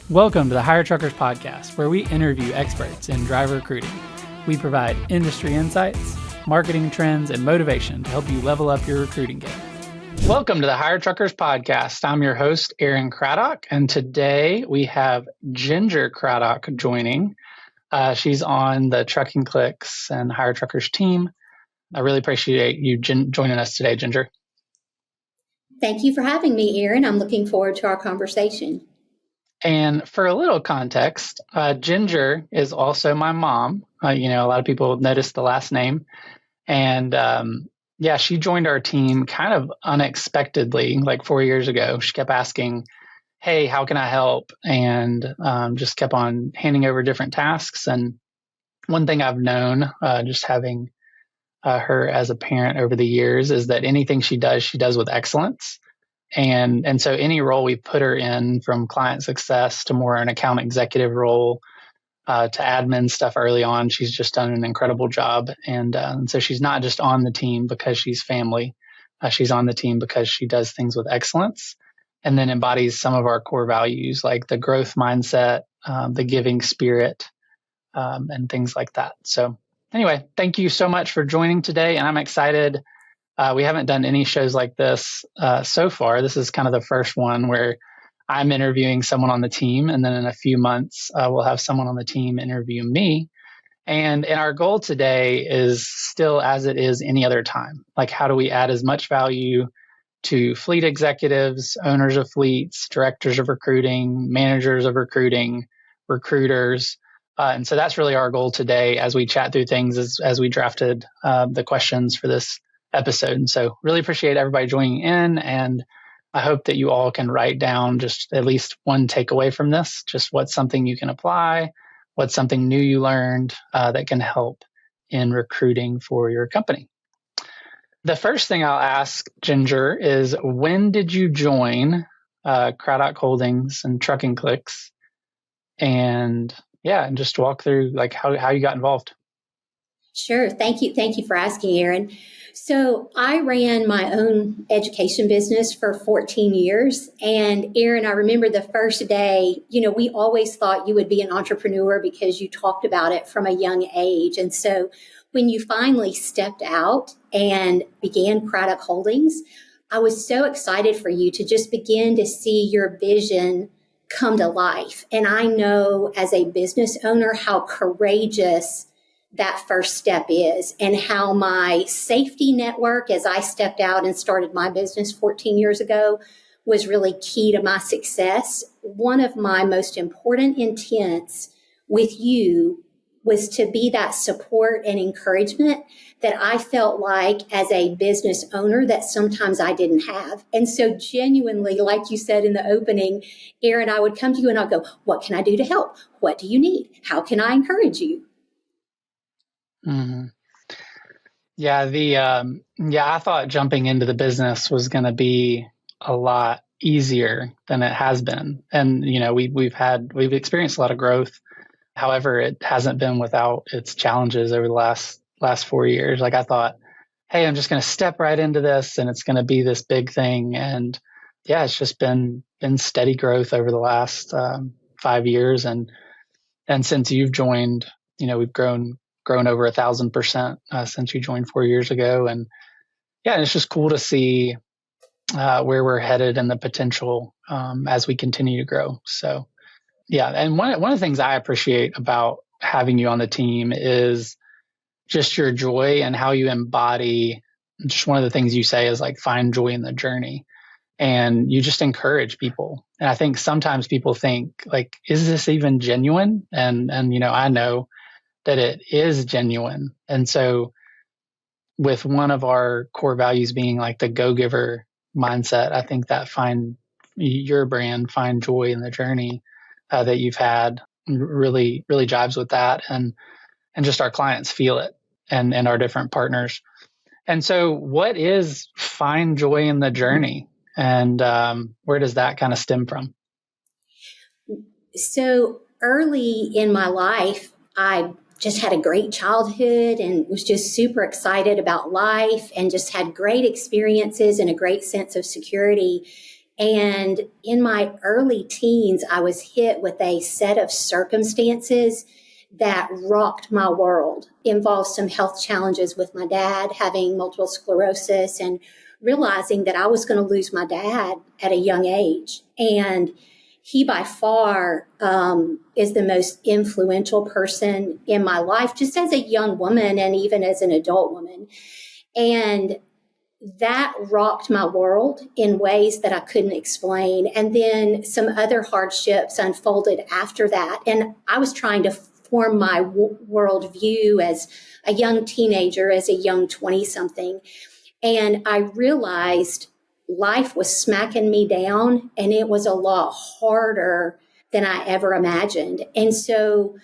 Welcome to the Hire Truckers Podcast, where we interview experts in driver recruiting. We provide industry insights, marketing trends, and motivation to help you level up your recruiting game. Welcome to the Hire Truckers Podcast. I'm your host, Aaron Craddock, and today we have Ginger Craddock joining. She's on the Trucking Clicks and Hire Truckers team. I really appreciate you joining us today, Ginger. Thank you for having me, Aaron. I'm looking forward to our conversation. And for a little context, Ginger is also my mom. A lot of people noticed the last name. And she joined our team kind of unexpectedly, like 4 years ago. She kept asking, hey, how can I help? And just kept on handing over different tasks. And one thing I've known, just having her as a parent over the years, is that anything she does with excellence. And so any role we put her in, from client success to more an account executive role, to admin stuff early on, she's just done an incredible job. And so she's not just on the team because she's family. She's on the team because she does things with excellence and then embodies some of our core values, like the growth mindset, the giving spirit, and things like that. So anyway, thank you so much for joining today. And I'm excited. We haven't done any shows like this so far. This is kind of the first one where I'm interviewing someone on the team, and then in a few months, we'll have someone on the team interview me. And our goal today is still as it is any other time. Like, how do we add as much value to fleet executives, owners of fleets, directors of recruiting, managers of recruiting, recruiters? And so that's really our goal today as we chat through things as we drafted the questions for this episode. And so really appreciate everybody joining in, and I hope that you all can write down just at least one takeaway from this, just what's something you can apply, what's something new you learned that can help in recruiting for your company. The first thing I'll ask, Ginger, is when did you join Craddock Holdings and Trucking Clicks? And just walk through like how you got involved. Sure. Thank you. Thank you for asking, Aaron. So I ran my own education business for 14 years. And Aaron, I remember the first day, we always thought you would be an entrepreneur because you talked about it from a young age. And so when you finally stepped out and began Craddock Holdings, I was so excited for you to just begin to see your vision come to life. And I know as a business owner how courageous that first step is, and how my safety network as I stepped out and started my business 14 years ago was really key to my success. One of my most important intents with you was to be that support and encouragement that I felt like as a business owner that sometimes I didn't have. And so genuinely, like you said in the opening, Aaron, I would come to you and I'll go, what can I do to help? What do you need? How can I encourage you? Mm-hmm. I thought jumping into the business was going to be a lot easier than it has been. And, we've experienced a lot of growth. However, it hasn't been without its challenges over the last 4 years. Like, I thought, hey, I'm just going to step right into this and it's going to be this big thing. And it's just been steady growth over the last 5 years. And since you've joined, we've grown over 1,000% since you joined 4 years ago. And it's just cool to see where we're headed and the potential as we continue to grow. So, and one of the things I appreciate about having you on the team is just your joy and how you embody. Just one of the things you say is like, find joy in the journey. And you just encourage people. And I think sometimes people think like, is this even genuine? And I know that it is genuine. And so with one of our core values being like the go-giver mindset, I think that find joy in the journey that you've had really, really jives with that. And just our clients feel it and our different partners. And so what is find joy in the journey? And where does that kind of stem from? So early in my life, I just had a great childhood and was just super excited about life and just had great experiences and a great sense of security. And in my early teens, I was hit with a set of circumstances that rocked my world. Involved some health challenges with my dad having multiple sclerosis and realizing that I was going to lose my dad at a young age. And he by far is the most influential person in my life, just as a young woman and even as an adult woman. And that rocked my world in ways that I couldn't explain. And then some other hardships unfolded after that. And I was trying to form my world view as a young teenager, as a young 20-something. And I realized life was smacking me down, and it was a lot harder than I ever imagined. And so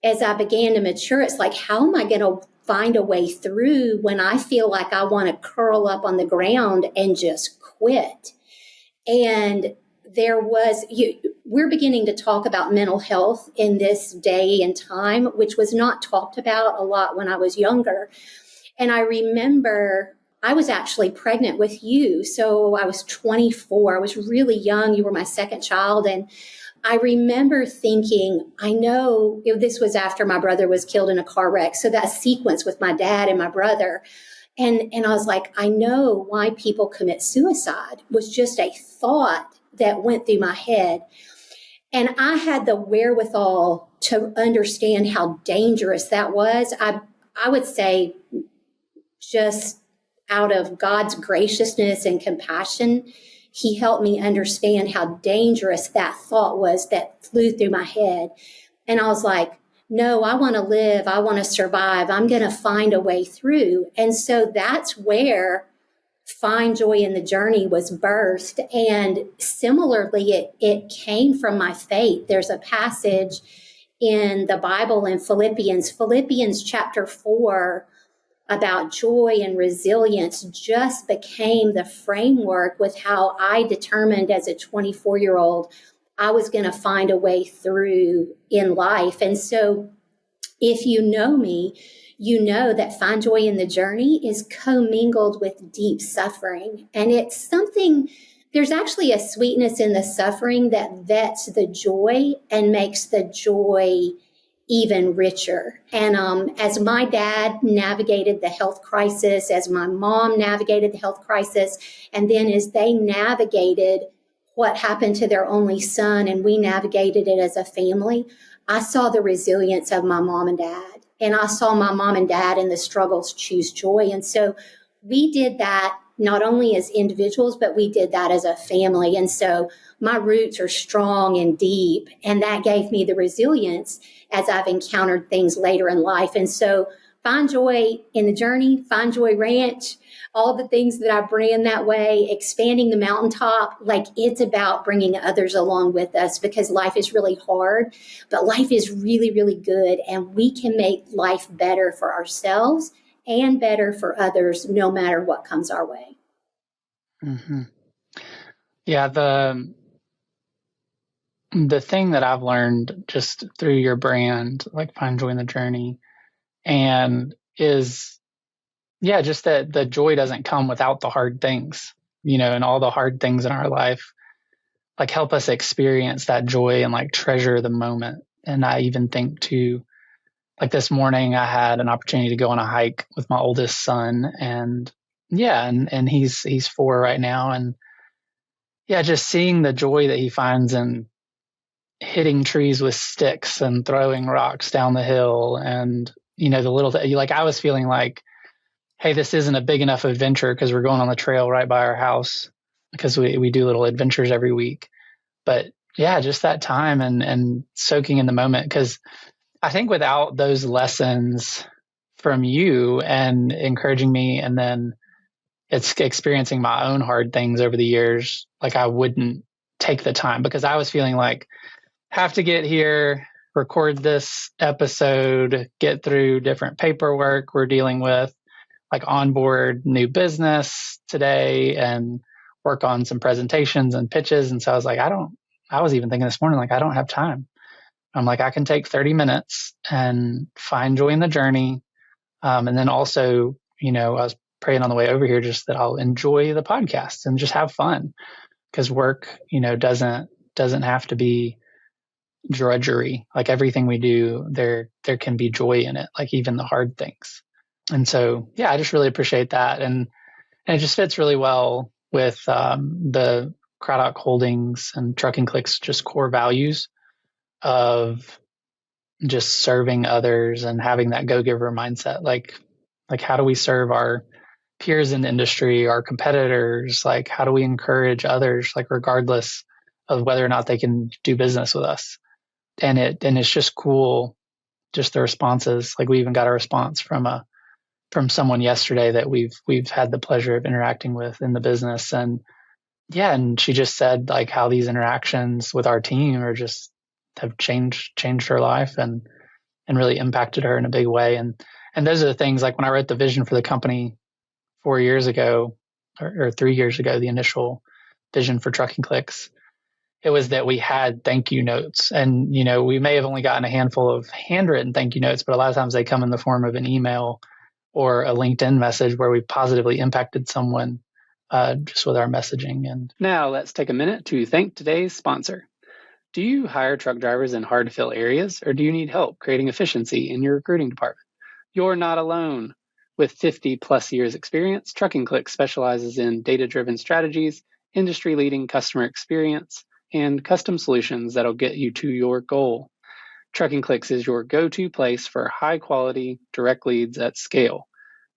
as I began to mature, it's like, how am I going to find a way through when I feel like I want to curl up on the ground and just quit? And we're beginning to talk about mental health in this day and time, which was not talked about a lot when I was younger. And I remember I was actually pregnant with you. So I was 24. I was really young. You were my second child. And I remember thinking, I know this was after my brother was killed in a car wreck. So that sequence with my dad and my brother. And I was like, I know why people commit suicide. Was just a thought that went through my head. And I had the wherewithal to understand how dangerous that was. I would say just out of God's graciousness and compassion, he helped me understand how dangerous that thought was that flew through my head. And I was like, no, I want to live. I want to survive. I'm going to find a way through. And so that's where Find Joy in the Journey was birthed. And similarly, it came from my faith. There's a passage in the Bible in Philippians chapter 4, about joy and resilience just became the framework with how I determined as a 24-year-old I was going to find a way through in life. And so if you know me, you know that Find Joy in the Journey is commingled with deep suffering. And it's something, there's actually a sweetness in the suffering that vets the joy and makes the joy even richer. And as my dad navigated the health crisis, as my mom navigated the health crisis, and then as they navigated what happened to their only son, and we navigated it as a family, I saw the resilience of my mom and dad. And I saw my mom and dad in the struggles choose joy. And so we did that not only as individuals, but we did that as a family. And so my roots are strong and deep, and that gave me the resilience as I've encountered things later in life. And so Find Joy in the Journey, Find Joy Ranch, all the things that I brand that way, expanding the mountaintop, like it's about bringing others along with us, because life is really hard, but life is really, really good. And we can make life better for ourselves and better for others, no matter what comes our way. Mm-hmm. Yeah, the thing that I've learned just through your brand, like Find Joy in the Journey, and is, yeah, just that the joy doesn't come without the hard things, and all the hard things in our life, like help us experience that joy and like treasure the moment. And I even think too, like this morning I had an opportunity to go on a hike with my oldest son, and yeah, and he's 4 right now. And yeah, just seeing the joy that he finds in hitting trees with sticks and throwing rocks down the hill. And, the little, like I was feeling like, hey, this isn't a big enough adventure because we're going on the trail right by our house, because we do little adventures every week. But yeah, just that time and soaking in the moment. Because I think without those lessons from you and encouraging me, and then it's experiencing my own hard things over the years, like I wouldn't take the time, because I was feeling like, have to get here, record this episode, get through different paperwork we're dealing with, like onboard new business today and work on some presentations and pitches. And so I was like, I was even thinking this morning, like, I don't have time. I'm like, I can take 30 minutes and find joy in the journey. And then also, I was praying on the way over here just that I'll enjoy the podcast and just have fun. because work, doesn't have to be drudgery. Like everything we do, there can be joy in it, like even the hard things. And so, yeah, I just really appreciate that. And it just fits really well with the Craddock Holdings and Trucking Clicks just core values of just serving others and having that go-giver mindset. Like how do we serve our peers in the industry, our competitors? Like how do we encourage others, like regardless of whether or not they can do business with us? And it's just cool, just the responses. Like we even got a response from someone yesterday that we've had the pleasure of interacting with in the business. And yeah, and she just said like how these interactions with our team are just have changed her life and really impacted her in a big way. And those are the things, like when I wrote the vision for the company 4 years ago or 3 years ago, the initial vision for Trucking Clicks, it was that we had thank you notes. And, we may have only gotten a handful of handwritten thank you notes, but a lot of times they come in the form of an email or a LinkedIn message where we positively impacted someone just with our messaging. And now let's take a minute to thank today's sponsor. Do you hire truck drivers in hard to fill areas, or do you need help creating efficiency in your recruiting department? You're not alone. With 50 plus years experience, Trucking Click specializes in data-driven strategies, industry-leading customer experience, and custom solutions that'll get you to your goal. Trucking Clicks is your go-to place for high-quality, direct leads at scale.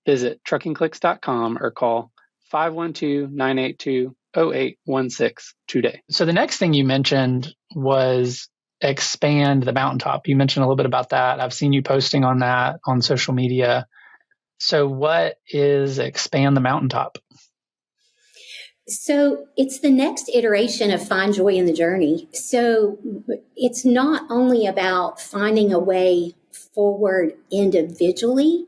Visit truckingclicks.com or call 512-982-0816 today. So the next thing you mentioned was expand the mountaintop. You mentioned a little bit about that. I've seen you posting on that on social media. So what is expand the mountaintop? So it's the next iteration of Find Joy in the Journey. So it's not only about finding a way forward individually,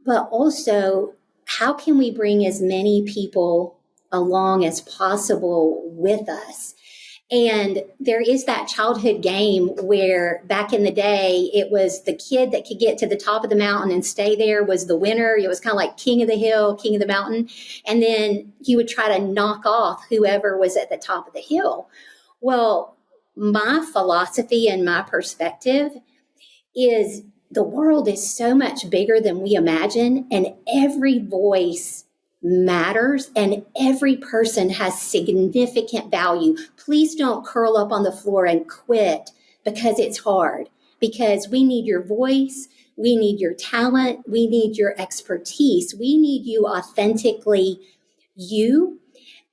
but also how can we bring as many people along as possible with us? And there is that childhood game where back in the day, it was the kid that could get to the top of the mountain and stay there was the winner. It was kind of like king of the hill, king of the mountain. And then you would try to knock off whoever was at the top of the hill. Well, my philosophy and my perspective is the world is so much bigger than we imagine, and every voice matters and every person has significant value. Please don't curl up on the floor and quit because it's hard, because we need your voice, we need your talent, we need your expertise, we need you authentically you.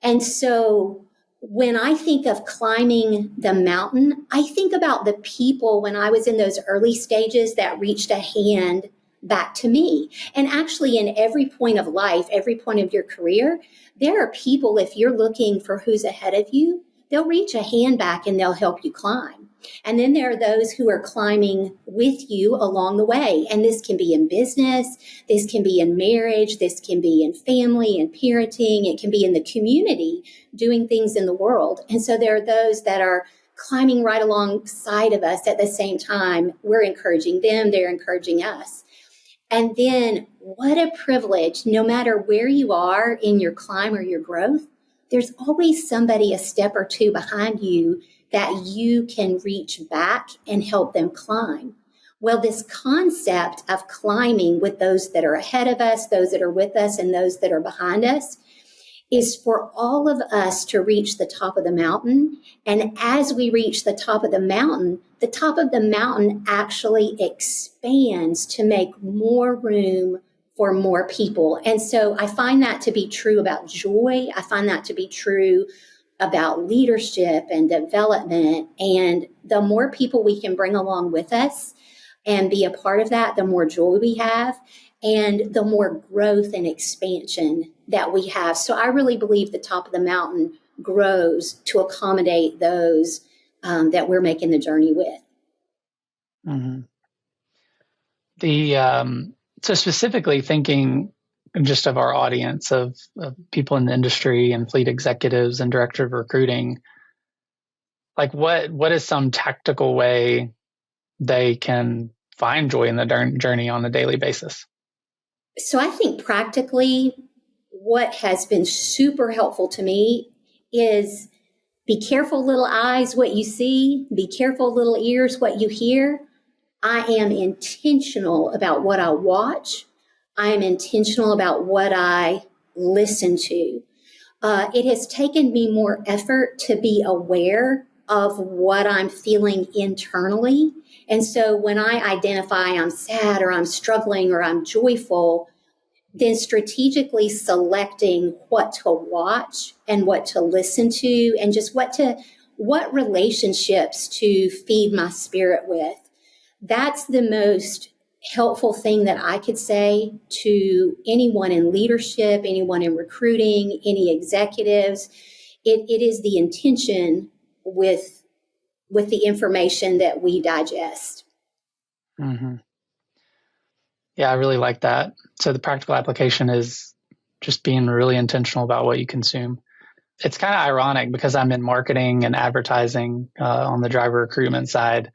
And so when I think of climbing the mountain, I think about the people when I was in those early stages that reached a hand back to me. And actually, in every point of life, every point of your career, there are people, if you're looking for who's ahead of you, they'll reach a hand back and they'll help you climb. And then there are those who are climbing with you along the way. And this can be in business, this can be in marriage, this can be in family and parenting, it can be in the community, doing things in the world. And so there are those that are climbing right alongside of us at the same time. We're encouraging them, they're encouraging us. And then what a privilege, no matter where you are in your climb or your growth, there's always somebody a step or two behind you that you can reach back and help them climb. Well, this concept of climbing with those that are ahead of us, those that are with us, and those that are behind us is for all of us to reach the top of the mountain. And as we reach the top of the mountain actually expands to make more room for more people. And so I find that to be true about joy. I find that to be true about leadership and development. And the more people we can bring along with us and be a part of that, the more joy we have and the more growth and expansion that we have. So I really believe the top of the mountain grows to accommodate those that we're making the journey with. Mm-hmm. So specifically thinking just of our audience of people in the industry and fleet executives and director of recruiting, like what is some tactical way they can find joy in the journey on a daily basis? So I think practically what has been super helpful to me is be careful, little eyes, what you see, be careful, little ears, what you hear. I am intentional about what I watch. I am intentional about what I listen to. It has taken me more effort to be aware of what I'm feeling internally. And so when I identify I'm sad or I'm struggling or I'm joyful, then strategically selecting what to watch and what to listen to and just what relationships to feed my spirit with. That's the most helpful thing that I could say to anyone in leadership, anyone in recruiting, any executives. It is the intention with the information that we digest. Mm-hmm. Yeah, I really like that. So the practical application is just being really intentional about what you consume. It's kind of ironic because I'm in marketing and advertising on the driver recruitment side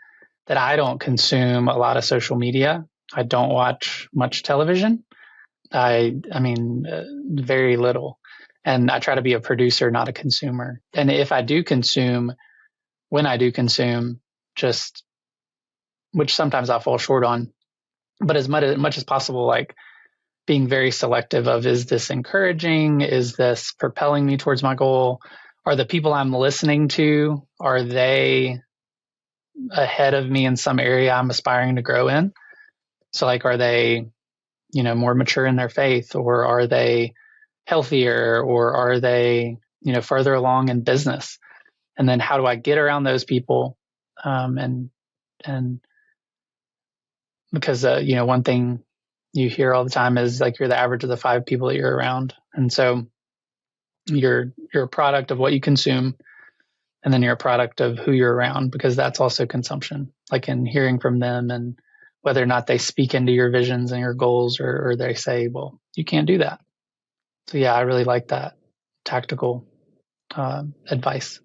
that I don't consume a lot of social media. I don't watch much television. I mean, very little. And I try to be a producer, not a consumer. And if I do consume, when I do consume, just, which sometimes I'll fall short on, but as much as possible, like being very selective of, is this encouraging? Is this propelling me towards my goal? Are the people I'm listening to, are they ahead of me in some area I'm aspiring to grow in? So like, are they, more mature in their faith, or are they healthier, or are they, further along in business? And then how do I get around those people? And because, one thing you hear all the time is like, you're the average of the 5 people that you're around. And so you're a product of what you consume, and then you're a product of who you're around, because that's also consumption, like in hearing from them and whether or not they speak into your visions and your goals, or they say, well, you can't do that. So yeah, I really like that tactical advice.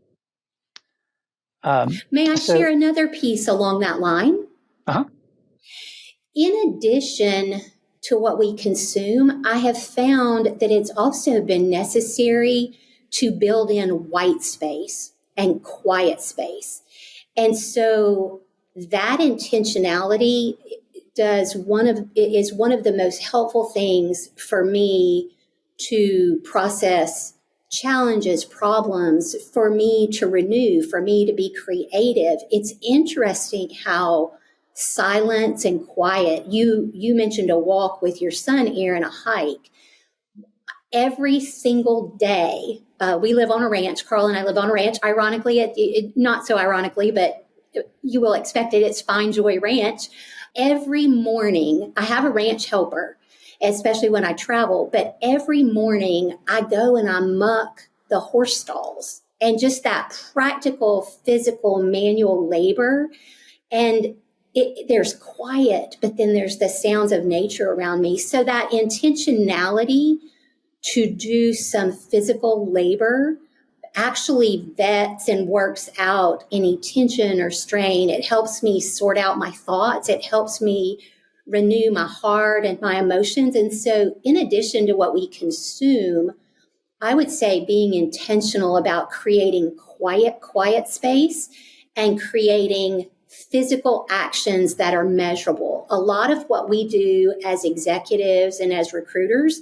May I share another piece along that line? Uh-huh. In addition to what we consume, I have found that it's also been necessary to build in white space and quiet space. And so that intentionality is one of the most helpful things for me to process challenges, problems, for me to renew, for me to be creative. It's interesting how silence and quiet, you mentioned a walk with your son, Aaron, a hike. Every single day, we live on a ranch. Carl and I live on a ranch. Ironically, not so ironically, but you will expect it. It's Fine Joy Ranch. Every morning, I have a ranch helper, especially when I travel, but every morning I go and I muck the horse stalls, and just that practical, physical, manual labor. And there's quiet, but then there's the sounds of nature around me. So that intentionality to do some physical labor actually vets and works out any tension or strain. It helps me sort out my thoughts. It helps me renew my heart and my emotions. And so in addition to what we consume, I would say being intentional about creating quiet space and creating physical actions that are measurable. A lot of what we do as executives and as recruiters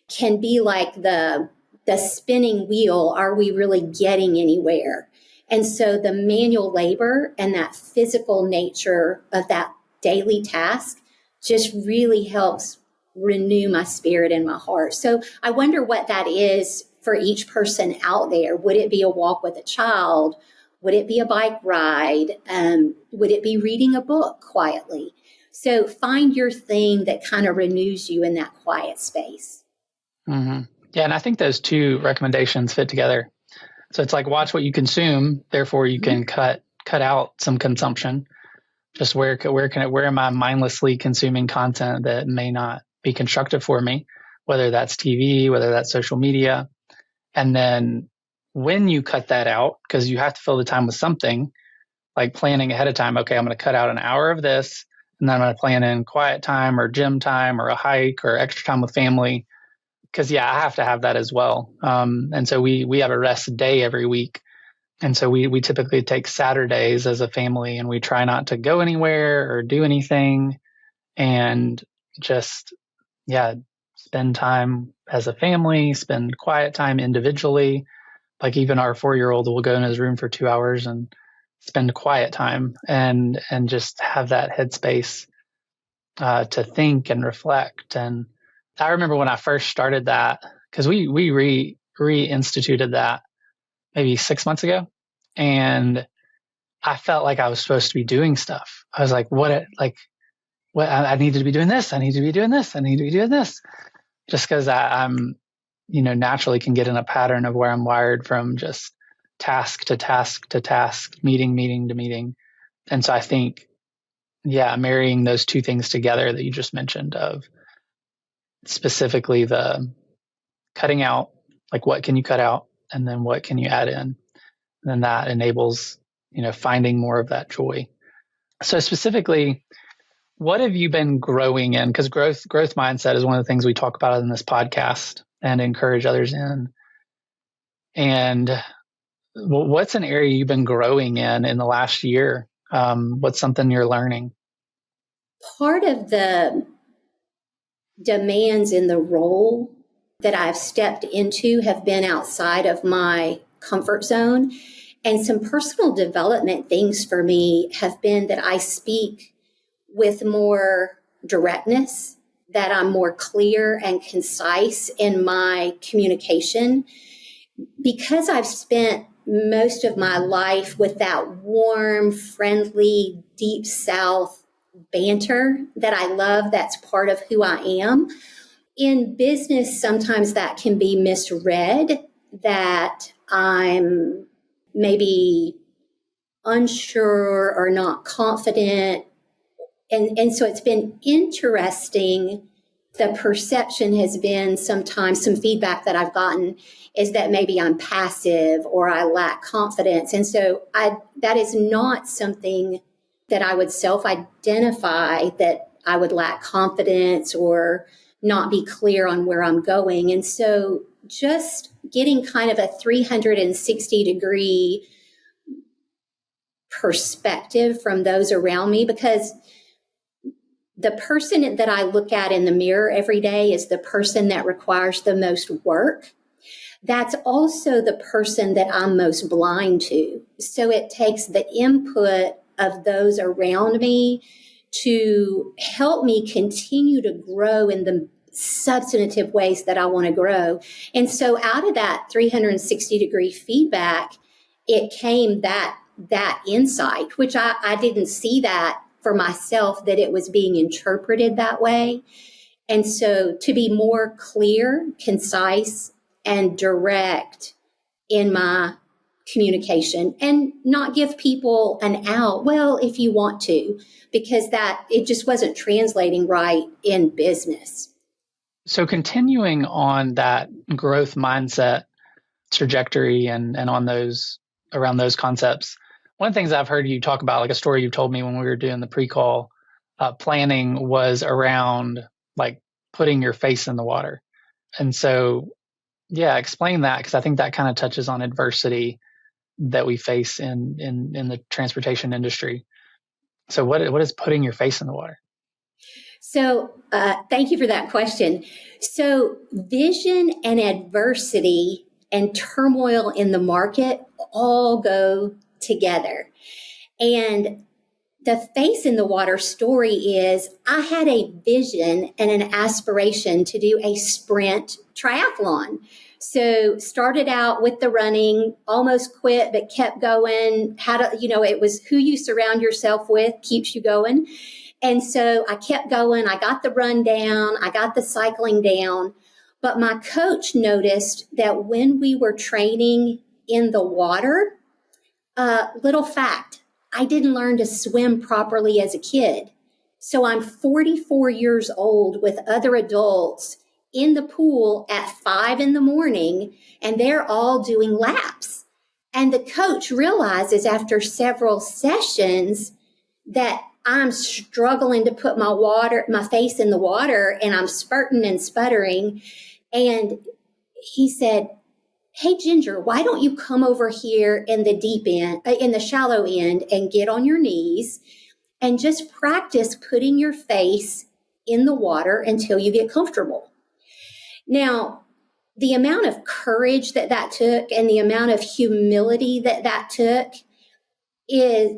can be like the spinning wheel. Are we really getting anywhere? And so the manual labor and that physical nature of that daily task just really helps renew my spirit and my heart. So I wonder what that is for each person out there. Would it be a walk with a child? Would it be a bike ride? Would it be reading a book quietly? So find your thing that kind of renews you in that quiet space. Mm-hmm. Yeah, and I think those two recommendations fit together. So it's like, watch what you consume, therefore you can cut out some consumption. Just where am I mindlessly consuming content that may not be constructive for me, whether that's TV, whether that's social media. And then when you cut that out, because you have to fill the time with something, like planning ahead of time, okay, I'm going to cut out an hour of this, and then I'm going to plan in quiet time or gym time or a hike or extra time with family. Because, yeah, I have to have that as well. And so we have a rest day every week And so we typically take Saturdays as a family, and we try not to go anywhere or do anything, and just, yeah, spend time as a family, spend quiet time individually. Like even our 4-year-old will go in his room for 2 hours and spend quiet time and just have that headspace to think and reflect. And I remember when I first started that, because we reinstituted that maybe 6 months ago, and I felt like I was supposed to be doing stuff. I was like, what I need to be doing this. I need to be doing this. I need to be doing this. Just because I'm, naturally can get in a pattern of where I'm wired from just task to task to task, meeting to meeting. And so I think, yeah, marrying those two things together that you just mentioned, of specifically the cutting out, like what can you cut out, and then what can you add in? And then that enables, finding more of that joy. So specifically, what have you been growing in? Because growth mindset is one of the things we talk about in this podcast and encourage others in. And what's an area you've been growing in the last year? What's something you're learning? Part of the demands in the role that I've stepped into have been outside of my comfort zone. And some personal development things for me have been that I speak with more directness, that I'm more clear and concise in my communication. Because I've spent most of my life with that warm, friendly, deep South banter that I love, that's part of who I am. In business, sometimes that can be misread, that I'm maybe unsure or not confident. And so it's been interesting. The perception has been sometimes, some feedback that I've gotten is that maybe I'm passive or I lack confidence. And so that is not something that I would self-identify, that I would lack confidence or not be clear on where I'm going. And so just getting kind of a 360-degree perspective from those around me, because the person that I look at in the mirror every day is the person that requires the most work. That's also the person that I'm most blind to. So it takes the input of those around me to help me continue to grow in the substantive ways that I want to grow. And so out of that 360-degree feedback, it came that insight, which I didn't see that for myself, that it was being interpreted that way. And so to be more clear, concise, and direct in my communication, and not give people an out, well, if you want to, because that it just wasn't translating right in business. So continuing on that growth mindset trajectory and on those, around those concepts, one of the things I've heard you talk about, like a story you told me when we were doing the pre-call planning, was around like putting your face in the water. And so, yeah, explain that, because I think that kind of touches on adversity that we face in the transportation industry. So what is putting your face in the water? So thank you for that question. So vision and adversity and turmoil in the market all go together. And the face in the water story is I had a vision and an aspiration to do a sprint triathlon. So started out with the running, almost quit, but kept going. It was who you surround yourself with keeps you going. And so I kept going. I got the run down. I got the cycling down. But my coach noticed that when we were training in the water, little fact, I didn't learn to swim properly as a kid. So I'm 44 years old with other adults in the pool at 5 a.m, and they're all doing laps. And the coach realizes after several sessions that I'm struggling to put my face in the water, and I'm spurting and sputtering. And he said, hey, Ginger, why don't you come over here in the deep end, in the shallow end, and get on your knees and just practice putting your face in the water until you get comfortable. Now, the amount of courage that took and the amount of humility that took is,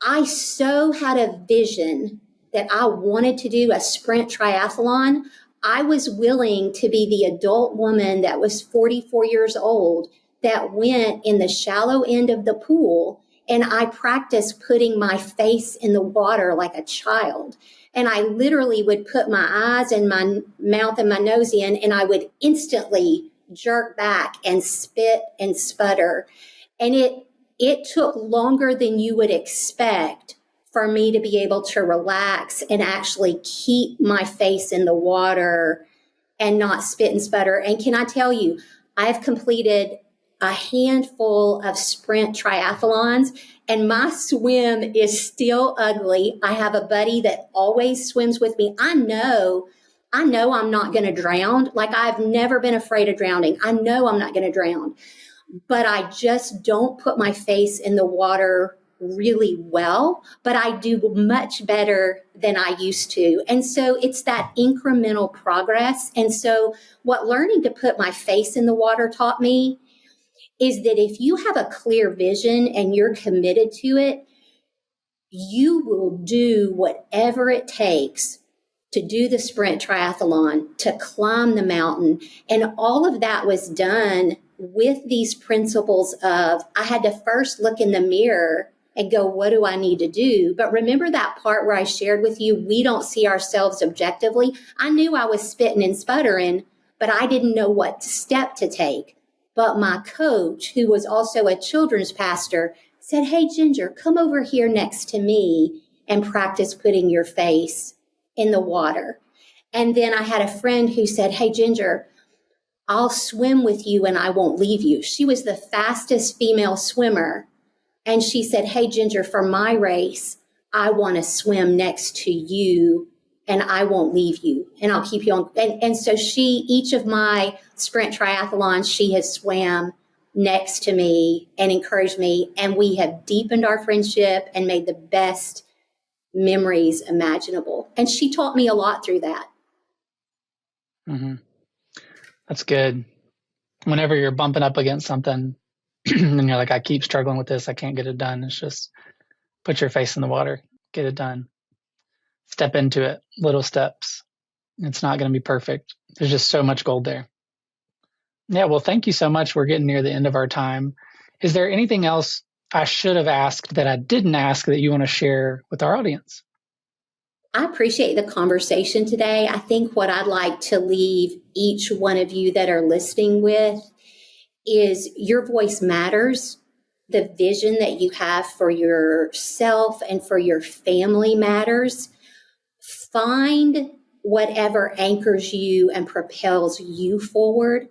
I so had a vision that I wanted to do a sprint triathlon. I was willing to be the adult woman that was 44 years old that went in the shallow end of the pool, and I practiced putting my face in the water like a child. And I literally would put my eyes and my mouth and my nose in, and I would instantly jerk back and spit and sputter. And it took longer than you would expect for me to be able to relax and actually keep my face in the water and not spit and sputter. And can I tell you, I've completed a handful of sprint triathlons, and my swim is still ugly. I have a buddy that always swims with me. I know I'm not going to drown. Like, I've never been afraid of drowning. I know I'm not going to drown, but I just don't put my face in the water really well, but I do much better than I used to. And so it's that incremental progress. And so what learning to put my face in the water taught me is that if you have a clear vision and you're committed to it, you will do whatever it takes to do the sprint triathlon, to climb the mountain. And all of that was done with these principles of, I had to first look in the mirror and go, what do I need to do? But remember that part where I shared with you, we don't see ourselves objectively. I knew I was spitting and sputtering, but I didn't know what step to take. But my coach, who was also a children's pastor, said, hey, Ginger, come over here next to me and practice putting your face in the water. And then I had a friend who said, hey, Ginger, I'll swim with you and I won't leave you. She was the fastest female swimmer. And she said, hey, Ginger, for my race, I want to swim next to you and I won't leave you and I'll keep you on. And so each of my sprint triathlons, she has swam next to me and encouraged me. And we have deepened our friendship and made the best memories imaginable. And she taught me a lot through that. Mm-hmm. That's good. Whenever you're bumping up against something and you're like, I keep struggling with this, I can't get it done. It's just put your face in the water, get it done. Step into it, little steps. It's not going to be perfect. There's just so much gold there. Yeah, well, thank you so much. We're getting near the end of our time. Is there anything else I should have asked that I didn't ask that you want to share with our audience? I appreciate the conversation today. I think what I'd like to leave each one of you that are listening with is your voice matters. The vision that you have for yourself and for your family matters. Find whatever anchors you and propels you forward.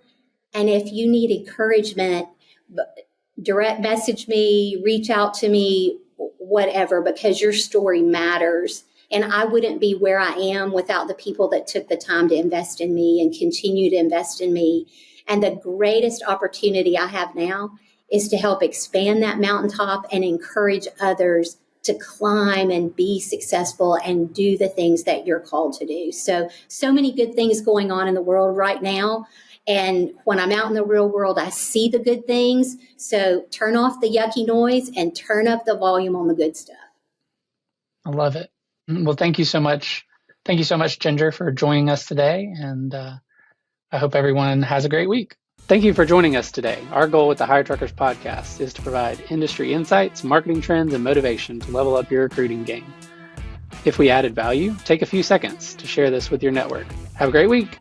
And if you need encouragement, direct message me, reach out to me, whatever, because your story matters. And I wouldn't be where I am without the people that took the time to invest in me and continue to invest in me. And the greatest opportunity I have now is to help expand that mountaintop and encourage others to climb and be successful and do the things that you're called to do. So many good things going on in the world right now. And when I'm out in the real world, I see the good things. So turn off the yucky noise and turn up the volume on the good stuff. I love it. Well, thank you so much. Thank you so much, Ginger, for joining us today. And I hope everyone has a great week. Thank you for joining us today. Our goal with the Hire Truckers podcast is to provide industry insights, marketing trends, and motivation to level up your recruiting game. If we added value, take a few seconds to share this with your network. Have a great week.